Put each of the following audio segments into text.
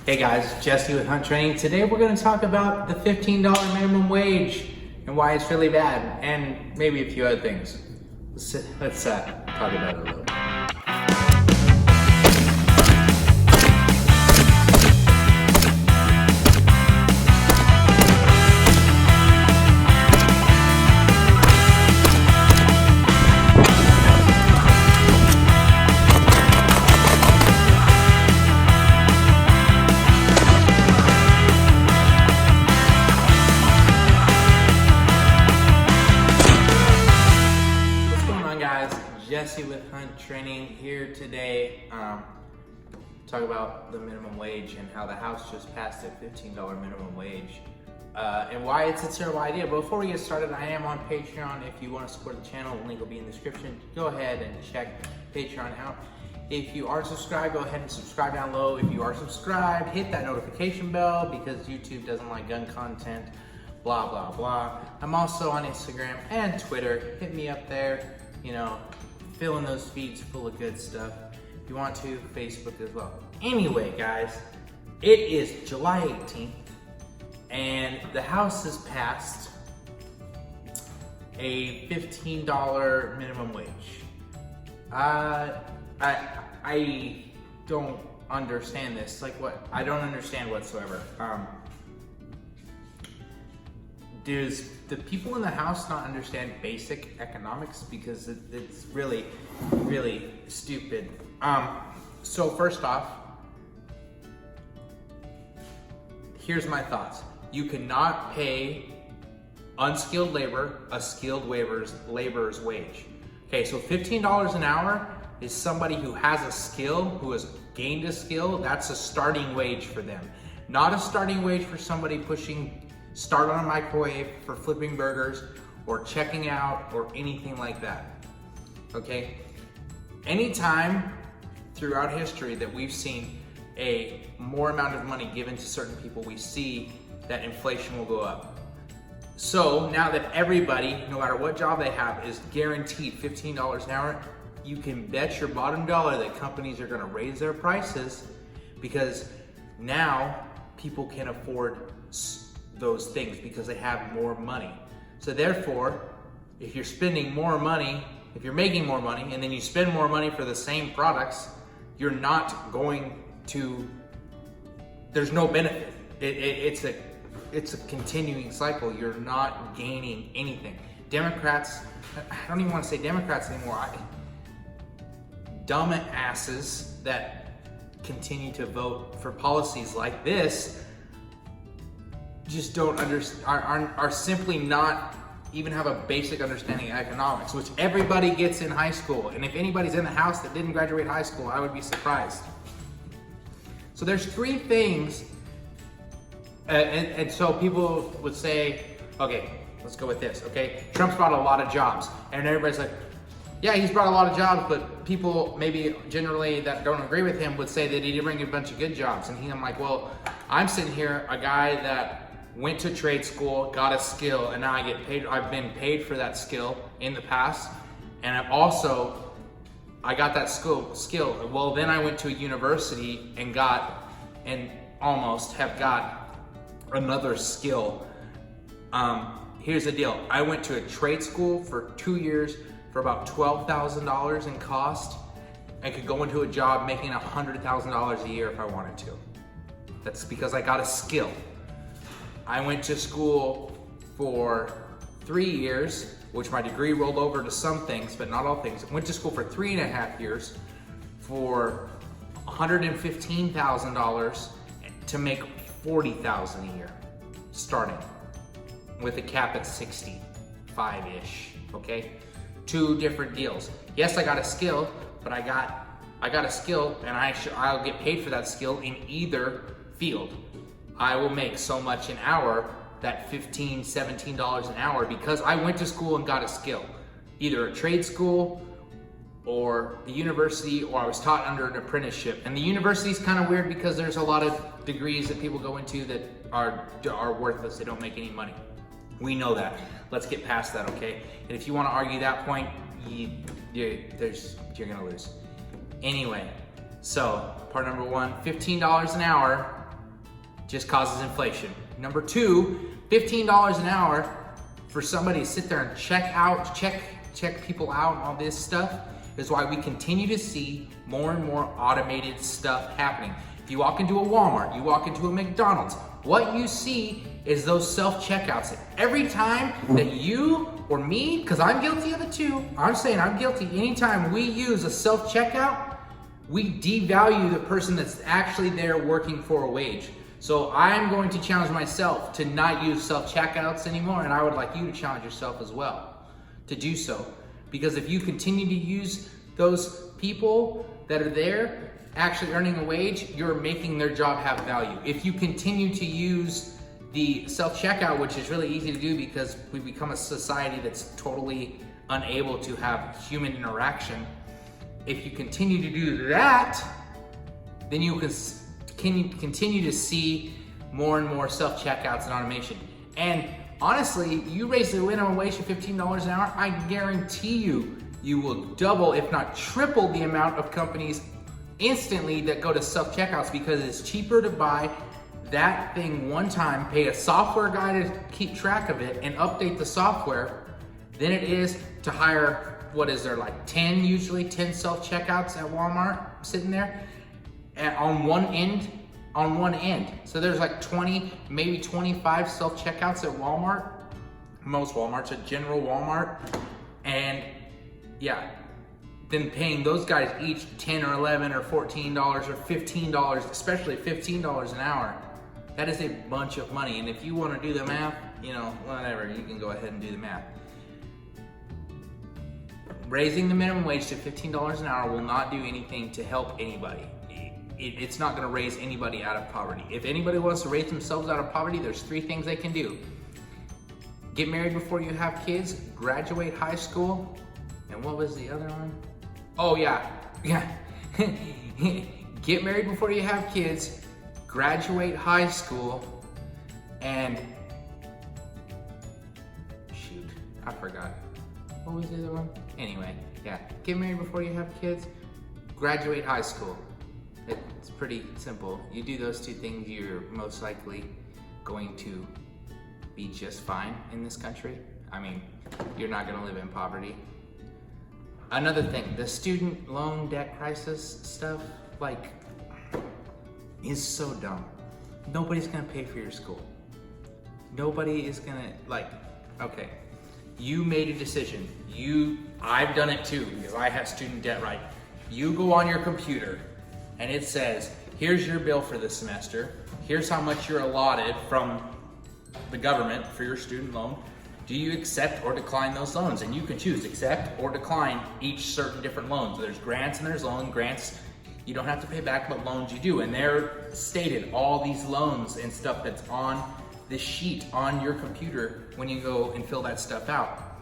Hey guys, it's Jesse with Hunt Training. Today we're going to talk about the $15 minimum wage and why it's really bad, and maybe a few other things. Let's talk about it a little bit. Jesse with Hunt Training here today. Talk about the minimum wage and how the House just passed a $15 minimum wage and why it's a terrible idea. But before we get started, I am on Patreon. If you want to support the channel, the link will be in the description. Go ahead and check Patreon out. If you are subscribed, go ahead and subscribe down low. If you are subscribed, hit that notification bell because YouTube doesn't like gun content, blah, blah, blah. I'm also on Instagram and Twitter. Hit me up there, filling those feeds full of good stuff. If you want to, Facebook as well. Anyway, guys, it is July 18th, and the House has passed a $15 minimum wage. I don't understand this. I don't understand whatsoever. Does the people in the House not understand basic economics? Because it's really, really stupid. So first off, here's my thoughts. You cannot pay unskilled labor a skilled laborer's wage. Okay, so $15 an hour is somebody who has a skill, who has gained a skill. That's a starting wage for them. Not a starting wage for somebody pushing start on a microwave, for flipping burgers, or checking out, or anything like that, okay? Anytime throughout history that we've seen a more amount of money given to certain people, we see that inflation will go up. So now that everybody, no matter what job they have, is guaranteed $15 an hour, you can bet your bottom dollar that companies are gonna raise their prices because now people can afford those things because they have more money. So therefore, if you're spending more money, if you're making more money and then you spend more money for the same products, you're not going to, there's no benefit. It's a continuing cycle. You're not gaining anything. Democrats, I don't even want to say Democrats anymore. Dumb asses that continue to vote for policies like this just don't understand, are simply not even have a basic understanding of economics, which everybody gets in high school. And if anybody's in the House that didn't graduate high school, I would be surprised. So there's three things, and so people would say, okay, let's go with this, okay? Trump's brought a lot of jobs, and everybody's like, yeah, he's brought a lot of jobs, but people maybe generally that don't agree with him would say that he did bring a bunch of good jobs. And I'm like, well, I'm sitting here, a guy that went to trade school, got a skill, and now I get paid. I've been paid for that skill in the past, and I got that skill. Well, then I went to a university and almost have got another skill. Here's the deal. I went to a trade school for 2 years for about $12,000 in cost. I could go into a job making $100,000 a year if I wanted to. That's because I got a skill. I went to school for 3 years, which my degree rolled over to some things, but not all things. I went to school for 3.5 years for $115,000 to make $40,000 a year, starting with a cap at 65-ish, okay? Two different deals. Yes, I got a skill, but I got a skill, and I'll get paid for that skill in either field. I will make so much an hour, that $15, $17 an hour, because I went to school and got a skill. Either a trade school or the university, or I was taught under an apprenticeship. And the university is kind of weird because there's a lot of degrees that people go into that are worthless. They don't make any money. We know that. Let's get past that, okay? And if you want to argue that point, you're gonna lose. Anyway, so part number one, $15 an hour just causes inflation. Number two, $15 an hour for somebody to sit there and check people out and all this stuff is why we continue to see more and more automated stuff happening. If you walk into a Walmart, you walk into a McDonald's, what you see is those self-checkouts. Every time that you or me, because I'm guilty of it too, I'm saying I'm guilty, anytime we use a self-checkout, we devalue the person that's actually there working for a wage. So I'm going to challenge myself to not use self-checkouts anymore, and I would like you to challenge yourself as well to do so. Because if you continue to use those people that are there actually earning a wage, you're making their job have value. If you continue to use the self-checkout, which is really easy to do because we become a society that's totally unable to have human interaction, if you continue to do that, then you can continue to see more and more self-checkouts and automation. And honestly, you raise the minimum wage to $15 an hour, I guarantee you will double, if not triple, the amount of companies instantly that go to self-checkouts, because it's cheaper to buy that thing one time, pay a software guy to keep track of it and update the software, than it is to hire, what is there, like 10 self-checkouts at Walmart sitting there on one end. So there's like 20, maybe 25 self-checkouts at Walmart. Most Walmarts, a general Walmart. And yeah, then paying those guys each $10 or $11 or $14 or $15, especially $15 an hour. That is a bunch of money. And if you want to do the math, whatever, you can go ahead and do the math. Raising the minimum wage to $15 an hour will not do anything to help anybody. It's not going to raise anybody out of poverty. If anybody wants to raise themselves out of poverty, there's 3 things they can do. Get married before you have kids, graduate high school, and what was the other one? Oh yeah. Get married before you have kids, graduate high school, and shoot, I forgot. What was the other one? Anyway, yeah, get married before you have kids, graduate high school. It's pretty simple. You do those 2 things, you're most likely going to be just fine in this country. I mean, you're not gonna live in poverty. Another thing, the student loan debt crisis stuff, is so dumb. Nobody's gonna pay for your school. Nobody is gonna, okay, you made a decision. I've done it too, because I have student debt, right? You go on your computer, and it says, here's your bill for the semester, here's how much you're allotted from the government for your student loan. Do you accept or decline those loans? And you can choose accept or decline each certain different loans. There's grants and there's loan. Grants you don't have to pay back, but loans you do. And they're stated, all these loans and stuff that's on this sheet on your computer when you go and fill that stuff out.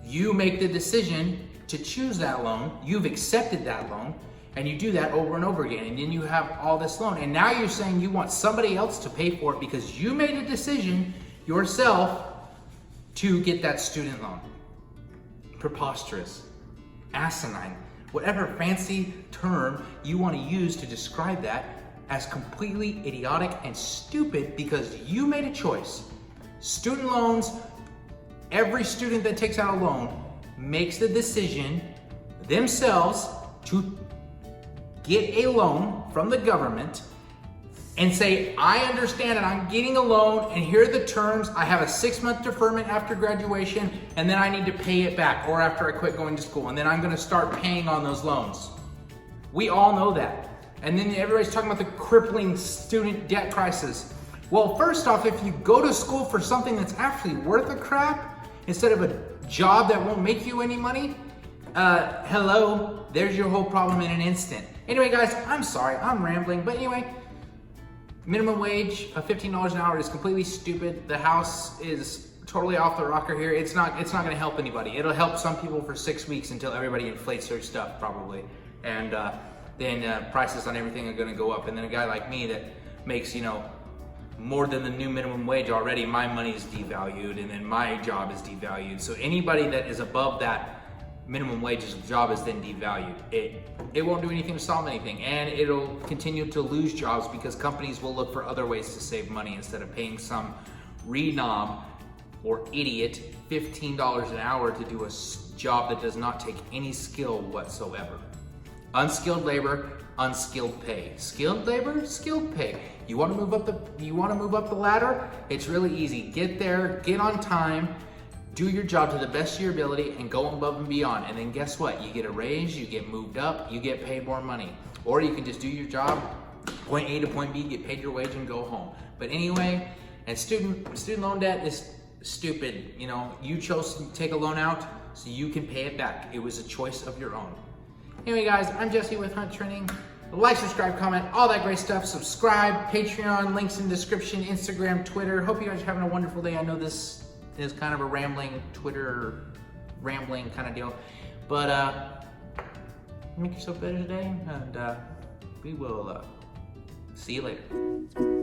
You make the decision to choose that loan, you've accepted that loan, and you do that over and over again, and then you have all this loan, and now you're saying you want somebody else to pay for it because you made a decision yourself to get that student loan. Preposterous, asinine, whatever fancy term you want to use to describe that, as completely idiotic and stupid because you made a choice. Student loans, every student that takes out a loan makes the decision themselves to get a loan from the government and say, I understand that I'm getting a loan and here are the terms. I have a 6-month deferment after graduation and then I need to pay it back, or after I quit going to school, and then I'm gonna start paying on those loans. We all know that. And then everybody's talking about the crippling student debt crisis. Well, first off, if you go to school for something that's actually worth a crap instead of a job that won't make you any money, hello, there's your whole problem in an instant. Anyway, guys, I'm sorry, I'm rambling, but anyway, minimum wage of $15 an hour is completely stupid. The House is totally off the rocker here. It's not gonna help anybody. It'll help some people for 6 weeks until everybody inflates their stuff, probably. And then prices on everything are gonna go up. And then a guy like me that makes, more than the new minimum wage already, my money is devalued and then my job is devalued. So anybody that is above that minimum wage job is then devalued. It won't do anything to solve anything, and it'll continue to lose jobs because companies will look for other ways to save money instead of paying some renob or idiot $15 an hour to do a job that does not take any skill whatsoever. Unskilled labor, unskilled pay. Skilled labor, skilled pay. You want to move up the ladder? It's really easy. Get there, get on time, do your job to the best of your ability, and go above and beyond. And then guess what? You get a raise, you get moved up, you get paid more money. Or you can just do your job, point A to point B, get paid your wage, and go home. But anyway, and student loan debt is stupid. You know, you chose to take a loan out so you can pay it back. It was a choice of your own. Anyway, guys, I'm Jesse with Hunt Training. Like, subscribe, comment, all that great stuff. Subscribe, Patreon, links in the description, Instagram, Twitter. Hope you guys are having a wonderful day. I know this is kind of a rambling Twitter, rambling kind of deal. But make yourself better today, and we will see you later.